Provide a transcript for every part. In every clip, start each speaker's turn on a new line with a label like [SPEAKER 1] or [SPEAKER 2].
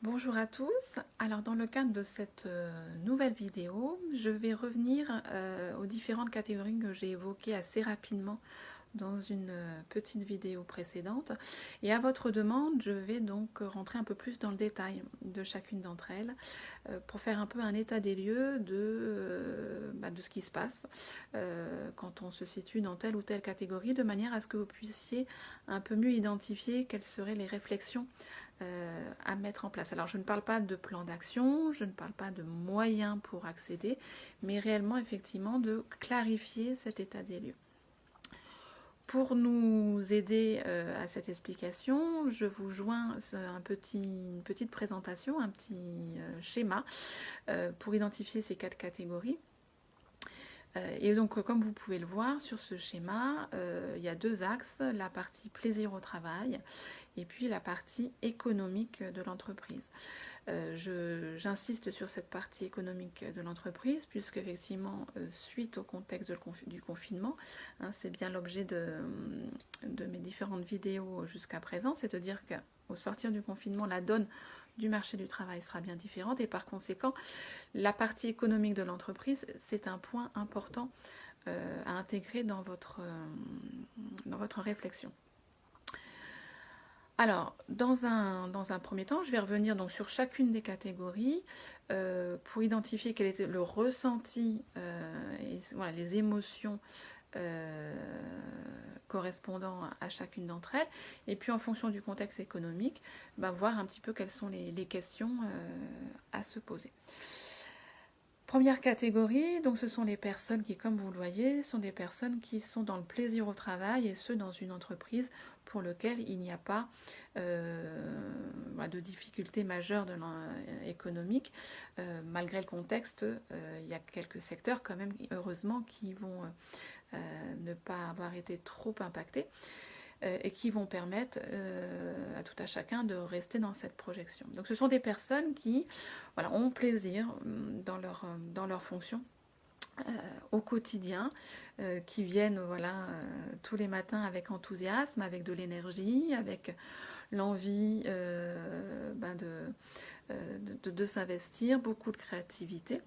[SPEAKER 1] Bonjour à tous. Alors dans le cadre de cette nouvelle vidéo, je vais revenir aux différentes catégories que j'ai évoquées assez rapidement dans une petite vidéo précédente. Et à votre demande, je vais donc rentrer un peu plus dans le détail de chacune d'entre elles pour faire un peu un état des lieux de ce qui se passe quand on se situe dans telle ou telle catégorie, de manière à ce que vous puissiez un peu mieux identifier quelles seraient les réflexions à mettre en place. Alors je ne parle pas de plan d'action, je ne parle pas de moyens pour accéder, mais réellement effectivement de clarifier cet état des lieux. Pour nous aider à cette explication, je vous joins une petite présentation, un petit schéma pour identifier ces 4 catégories. Et donc, comme vous pouvez le voir sur ce schéma, il y a 2 axes, la partie plaisir au travail et puis la partie économique de l'entreprise. J'insiste sur cette partie économique de l'entreprise, puisque effectivement, suite au contexte du confinement, c'est bien l'objet de mes différentes vidéos jusqu'à présent, c'est-à-dire qu'au sortir du confinement, la donne du marché du travail sera bien différente et par conséquent, la partie économique de l'entreprise, c'est un point important à intégrer dans votre réflexion. Alors, dans un premier temps, je vais revenir donc sur chacune des catégories pour identifier quel était le ressenti et voilà, les émotions correspondant à chacune d'entre elles, et puis en fonction du contexte économique, voir un petit peu quelles sont les questions à se poser. Première catégorie, donc ce sont les personnes qui, comme vous le voyez, sont des personnes qui sont dans le plaisir au travail et ce, dans une entreprise pour laquelle il n'y a pas de difficultés majeures économiques. Malgré le contexte, il y a quelques secteurs quand même, heureusement, qui vont ne pas avoir été trop impactés et qui vont permettre à tout à chacun de rester dans cette projection. Donc ce sont des personnes qui ont plaisir dans leur fonction au quotidien, qui viennent tous les matins avec enthousiasme, avec de l'énergie, avec l'envie de s'investir, beaucoup de créativité.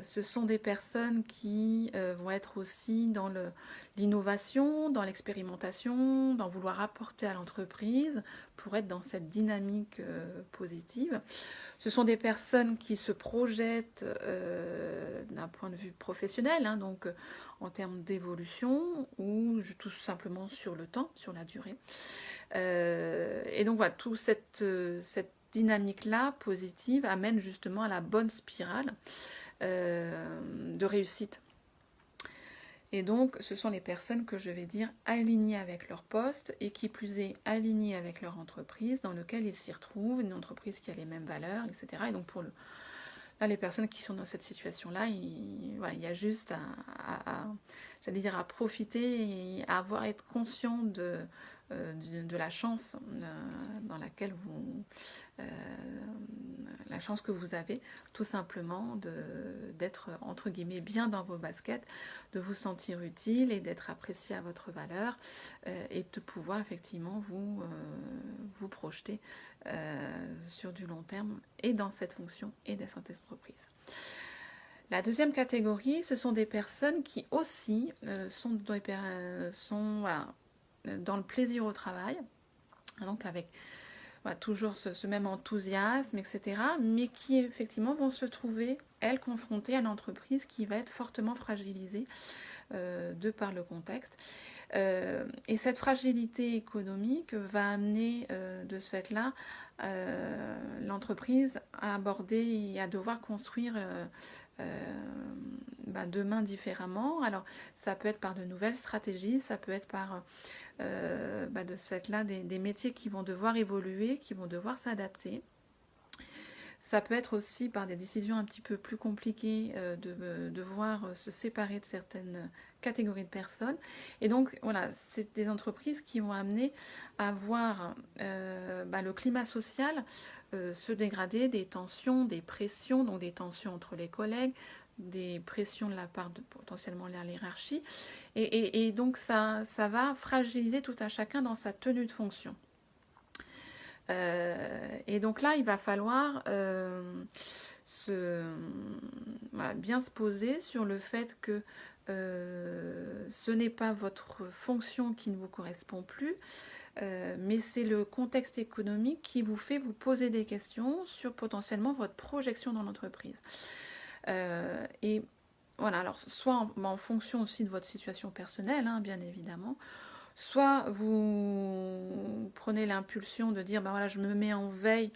[SPEAKER 1] Ce sont des personnes qui vont être aussi dans l'innovation, dans l'expérimentation, dans vouloir apporter à l'entreprise pour être dans cette dynamique positive. Ce sont des personnes qui se projettent d'un point de vue professionnel, donc en termes d'évolution ou tout simplement sur le temps, sur la durée. Et donc voilà, toute cette dynamique-là positive amène justement à la bonne spirale de réussite. Et donc, ce sont les personnes que je vais dire alignées avec leur poste et qui plus est alignées avec leur entreprise dans laquelle ils s'y retrouvent, une entreprise qui a les mêmes valeurs, etc. Et donc, là, les personnes qui sont dans cette situation-là, il y a juste à profiter et à être conscient de la chance dans laquelle la chance que vous avez tout simplement d'être entre guillemets bien dans vos baskets, de vous sentir utile et d'être apprécié à votre valeur et de pouvoir effectivement vous projeter sur du long terme et dans cette fonction et dans cette entreprise. La deuxième catégorie, ce sont des personnes qui aussi sont dans le plaisir au travail, donc avec toujours ce même enthousiasme, etc., mais qui effectivement vont se trouver, elles, confrontées à l'entreprise qui va être fortement fragilisée de par le contexte. Et cette fragilité économique va amener de ce fait-là l'entreprise à aborder et à devoir construire demain différemment. Alors ça peut être par de nouvelles stratégies, ça peut être par de ce fait-là des métiers qui vont devoir évoluer, qui vont devoir s'adapter. Ça peut être aussi par des décisions un petit peu plus compliquées de devoir se séparer de certaines catégories de personnes. Et donc, voilà, c'est des entreprises qui vont amener à voir le climat social se dégrader, des tensions, des pressions, donc des tensions entre les collègues, des pressions de la part de potentiellement la hiérarchie. Et donc, ça va fragiliser tout un chacun dans sa tenue de fonction. Et donc là, il va falloir bien se poser sur le fait que ce n'est pas votre fonction qui ne vous correspond plus, mais c'est le contexte économique qui vous fait vous poser des questions sur potentiellement votre projection dans l'entreprise. Et voilà, alors soit en fonction aussi de votre situation personnelle, hein, bien évidemment, soit vous prenez l'impulsion de dire, ben voilà, je me mets en veille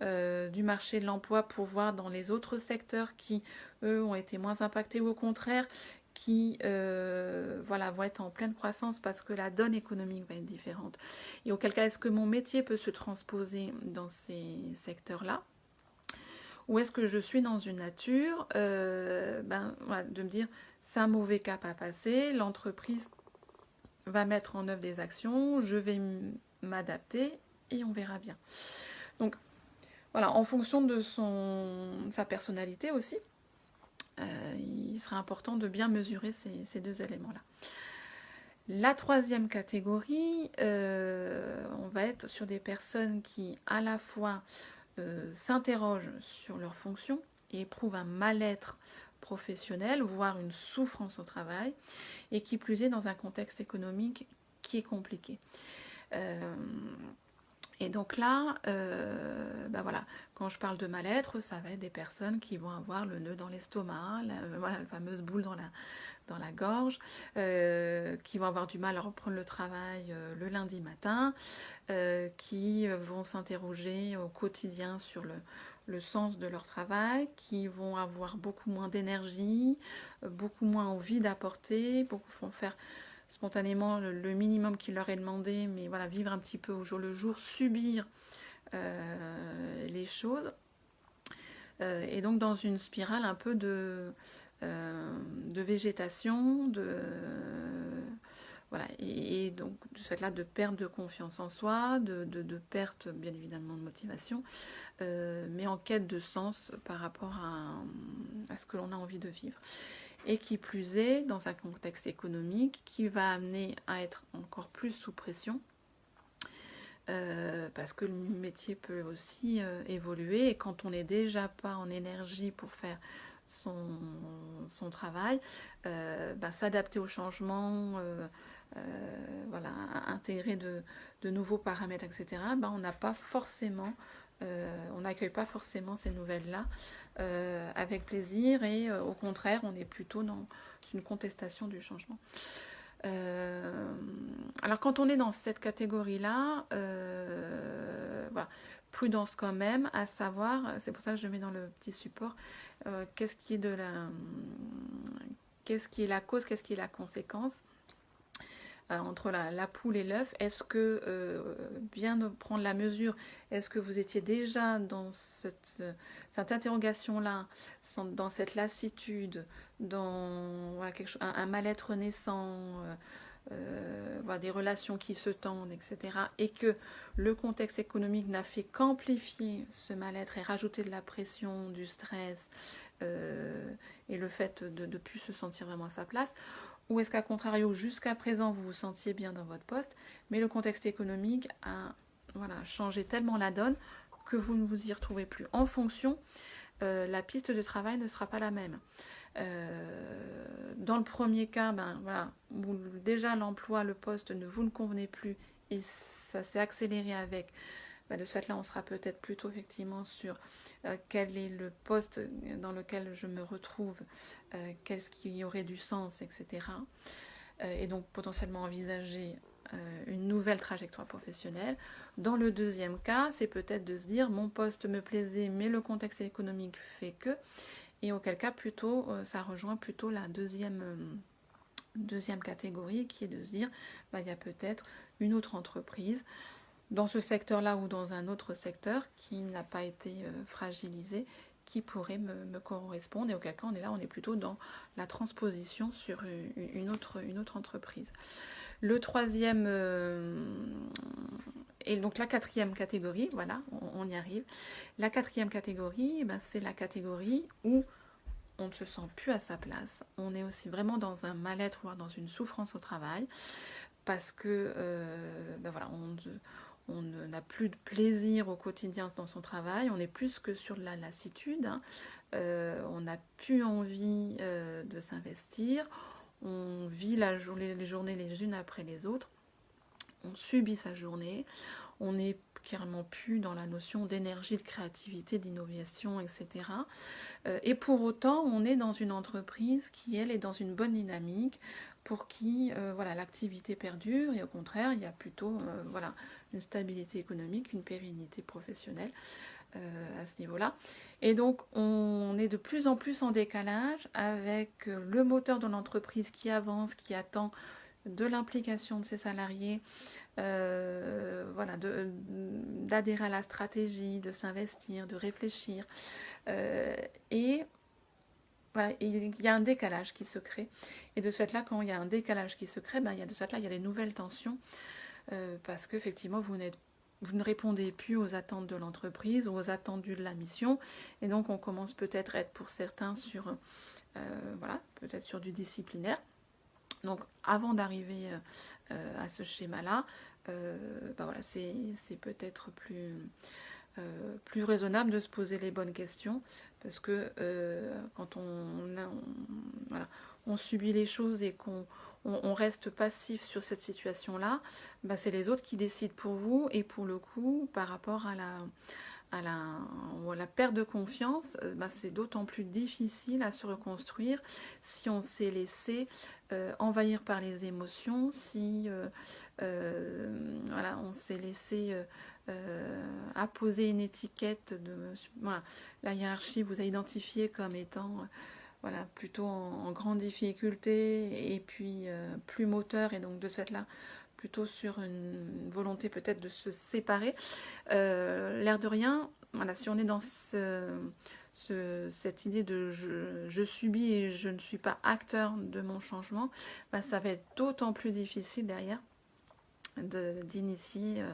[SPEAKER 1] du marché de l'emploi pour voir dans les autres secteurs qui, eux, ont été moins impactés ou au contraire, qui vont être en pleine croissance parce que la donne économique va être différente. Et auquel cas, est-ce que mon métier peut se transposer dans ces secteurs-là ? Ou est-ce que je suis dans une nature de me dire, c'est un mauvais cap à passer, l'entreprise va mettre en œuvre des actions, je vais m'adapter et on verra bien. Donc, voilà, en fonction de sa personnalité aussi, il sera important de bien mesurer ces deux éléments-là. La troisième catégorie, on va être sur des personnes qui à la fois s'interrogent sur leur fonction et éprouvent un mal-être professionnel, voire une souffrance au travail, et qui plus est dans un contexte économique qui est compliqué. Et donc là, quand je parle de mal-être, ça va être des personnes qui vont avoir le nœud dans l'estomac, la fameuse boule dans la gorge, qui vont avoir du mal à reprendre le travail le lundi matin, qui vont s'interroger au quotidien sur le sens de leur travail, qui vont avoir beaucoup moins d'énergie, beaucoup moins envie d'apporter, beaucoup vont faire spontanément le minimum qui leur est demandé, mais voilà, vivre un petit peu au jour le jour, subir les choses, et donc dans une spirale un peu de végétation, et donc de ce fait-là de perte de confiance en soi, de perte bien évidemment de motivation, mais en quête de sens par rapport à ce que l'on a envie de vivre. Et qui plus est, dans un contexte économique qui va amener à être encore plus sous pression, parce que le métier peut aussi évoluer, et quand on n'est déjà pas en énergie pour faire son travail, s'adapter au changement, intégrer de nouveaux paramètres, etc., on n'a pas forcément, on n'accueille pas forcément ces nouvelles-là avec plaisir, et au contraire, on est plutôt dans une contestation du changement. Alors quand on est dans cette catégorie-là, prudence quand même, à savoir, c'est pour ça que je mets dans le petit support, qu'est-ce qui est la cause, qu'est-ce qui est la conséquence entre la poule et l'œuf. Est-ce que, bien prendre la mesure, est-ce que vous étiez déjà dans cette interrogation-là, dans cette lassitude, dans un mal-être naissant, des relations qui se tendent, etc., et que le contexte économique n'a fait qu'amplifier ce mal-être et rajouter de la pression, du stress, et le fait de ne plus se sentir vraiment à sa place, ou est-ce qu'à contrario, jusqu'à présent, vous vous sentiez bien dans votre poste, mais le contexte économique a changé tellement la donne que vous ne vous y retrouvez plus. En fonction, la piste de travail ne sera pas la même. Dans le premier cas, déjà l'emploi, le poste vous ne convenez plus, et ça s'est accéléré avec. De ce fait-là, on sera peut-être plutôt effectivement sur quel est le poste dans lequel je me retrouve, qu'est-ce qui aurait du sens, etc. Et donc potentiellement envisager une nouvelle trajectoire professionnelle. Dans le deuxième cas, c'est peut-être de se dire mon poste me plaisait, mais le contexte économique fait que, et auquel cas plutôt ça rejoint plutôt la deuxième catégorie, qui est de se dire il y a peut-être une autre entreprise dans ce secteur-là ou dans un autre secteur qui n'a pas été fragilisé, qui pourrait me correspondre, et auquel cas on est plutôt dans la transposition sur une autre entreprise. Le troisième, et donc la quatrième catégorie, voilà, on y arrive. La quatrième catégorie, c'est la catégorie où on ne se sent plus à sa place, on est aussi vraiment dans un mal-être, voire dans une souffrance au travail, parce que on n'a plus de plaisir au quotidien dans son travail, on est plus que sur de la lassitude, hein. On n'a plus envie de s'investir, on vit les journées les unes après les autres, on subit sa journée, on n'est carrément plus dans la notion d'énergie, de créativité, d'innovation, etc. Et pour autant, on est dans une entreprise qui, elle, est dans une bonne dynamique, pour qui voilà, l'activité perdure, et au contraire, il y a plutôt voilà, une stabilité économique, une pérennité professionnelle à ce niveau-là. Et donc, on est de plus en plus en décalage avec le moteur de l'entreprise qui avance, qui attend de l'implication de ses salariés, voilà, d'adhérer à la stratégie, de s'investir, de réfléchir. Et voilà, il y a un décalage qui se crée. Et de ce fait-là, quand il y a un décalage qui se crée, ben, il y a de ce fait-là, il y a des nouvelles tensions, parce qu'effectivement, vous ne répondez plus aux attentes de l'entreprise, aux attentes de la mission. Et donc, on commence peut-être à être pour certains sur, voilà, peut-être sur du disciplinaire. Donc, avant d'arriver à ce schéma-là, ben voilà, c'est peut-être plus raisonnable de se poser les bonnes questions, parce que quand voilà, on subit les choses et qu'on reste passif sur cette situation-là, ben c'est les autres qui décident pour vous, et pour le coup, par rapport à la perte de confiance, ben c'est d'autant plus difficile à se reconstruire si on s'est laissé envahir par les émotions, si voilà, on s'est laissé apposer une étiquette voilà, la hiérarchie vous a identifié comme étant voilà, plutôt en grande difficulté, et puis plus moteur, et donc de ce fait-là plutôt sur une volonté peut-être de se séparer. L'air de rien, voilà, si on est dans cette idée de je subis et je ne suis pas acteur de mon changement, bah, ça va être d'autant plus difficile derrière d'initier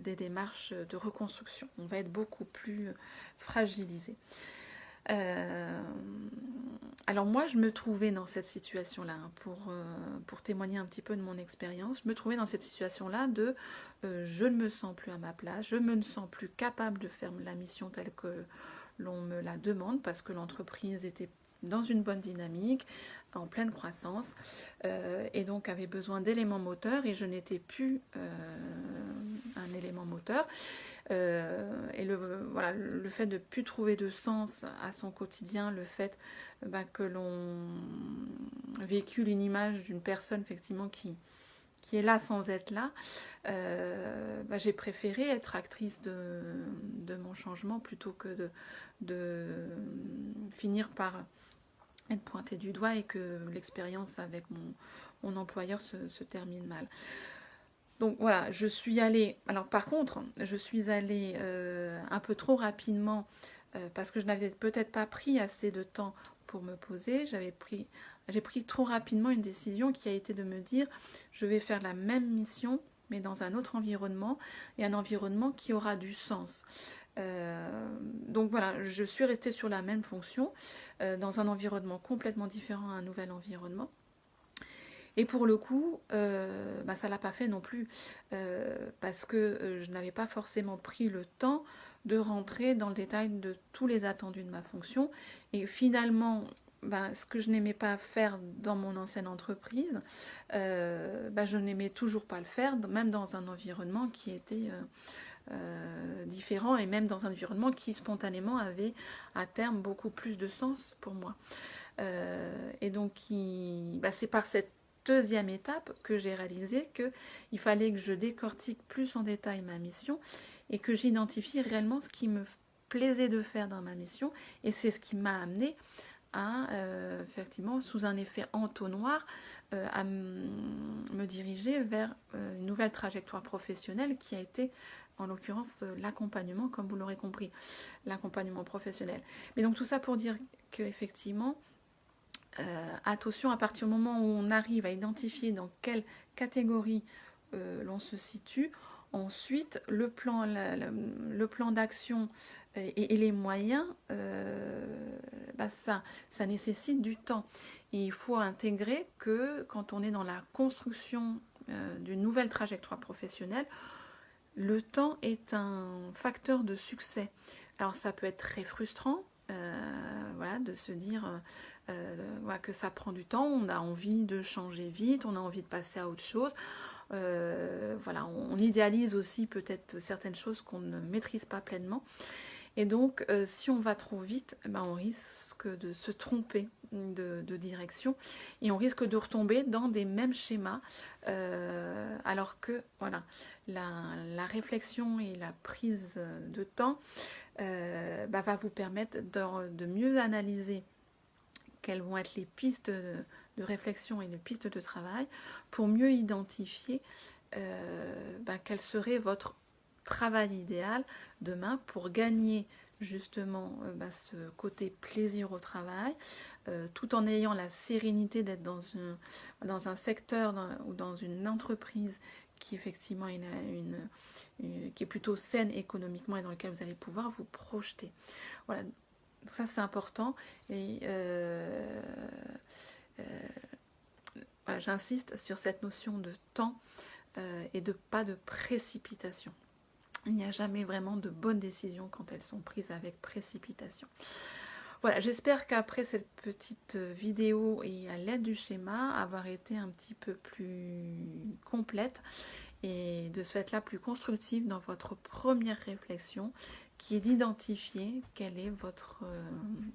[SPEAKER 1] des démarches de reconstruction. On va être beaucoup plus fragilisé. Alors moi, je me trouvais dans cette situation-là, hein, pour témoigner un petit peu de mon expérience. Je me trouvais dans cette situation-là de je ne me sens plus à ma place, je me sens plus capable de faire la mission telle que l'on me la demande, parce que l'entreprise était dans une bonne dynamique, en pleine croissance, et donc avait besoin d'éléments moteurs, et je n'étais plus un élément moteur. Et voilà, le fait de ne plus trouver de sens à son quotidien, le fait que l'on véhicule une image d'une personne effectivement qui est là sans être là, j'ai préféré être actrice de mon changement, plutôt que de finir par être pointée du doigt et que l'expérience avec mon employeur se termine mal. Donc voilà, je suis allée, alors par contre, je suis allée un peu trop rapidement, parce que je n'avais peut-être pas pris assez de temps pour me poser. J'ai pris trop rapidement une décision qui a été de me dire, je vais faire la même mission, mais dans un autre environnement, et un environnement qui aura du sens. Donc voilà, je suis restée sur la même fonction, dans un environnement complètement différent, un nouvel environnement. Et pour le coup, ça ne l'a pas fait non plus, parce que je n'avais pas forcément pris le temps de rentrer dans le détail de tous les attendus de ma fonction. Et finalement, ce que je n'aimais pas faire dans mon ancienne entreprise, je n'aimais toujours pas le faire, même dans un environnement qui était différent, et même dans un environnement qui spontanément avait à terme beaucoup plus de sens pour moi. Et donc, c'est par cette deuxième étape que j'ai réalisé qu'il fallait que je décortique plus en détail ma mission, et que j'identifie réellement ce qui me plaisait de faire dans ma mission, et c'est ce qui m'a amené à, effectivement, sous un effet entonnoir, à me diriger vers une nouvelle trajectoire professionnelle qui a été, en l'occurrence, l'accompagnement, comme vous l'aurez compris, l'accompagnement professionnel. Mais donc tout ça pour dire qu'effectivement, attention, à partir du moment où on arrive à identifier dans quelle catégorie l'on se situe, ensuite le plan d'action et les moyens, ça nécessite du temps. Et il faut intégrer que quand on est dans la construction d'une nouvelle trajectoire professionnelle, Le temps est un facteur de succès. Alors ça peut être très frustrant, voilà, de se dire voilà, que ça prend du temps, on a envie de changer vite, on a envie de passer à autre chose. Voilà, on idéalise aussi peut-être certaines choses qu'on ne maîtrise pas pleinement. Et donc, si on va trop vite, ben, on risque de se tromper de direction et on risque de retomber dans des mêmes schémas, alors que voilà, la réflexion et la prise de temps ben, va vous permettre de mieux analyser quelles vont être les pistes de réflexion et les pistes de travail pour mieux identifier ben, quel serait votre travail idéal demain pour gagner justement ben, ce côté plaisir au travail, tout en ayant la sérénité d'être dans un secteur ou dans une entreprise qui effectivement qui est plutôt saine économiquement et dans lequel vous allez pouvoir vous projeter. Voilà, donc ça c'est important et voilà, j'insiste sur cette notion de temps et pas de précipitation. Il n'y a jamais vraiment de bonnes décisions quand elles sont prises avec précipitation. Voilà, j'espère qu'après cette petite vidéo et à l'aide du schéma, avoir été un petit peu plus complète et de ce fait-là plus constructive dans votre première réflexion qui est d'identifier quelle est votre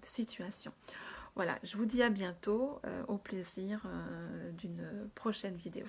[SPEAKER 1] situation. Voilà, je vous dis à bientôt, au plaisir d'une prochaine vidéo.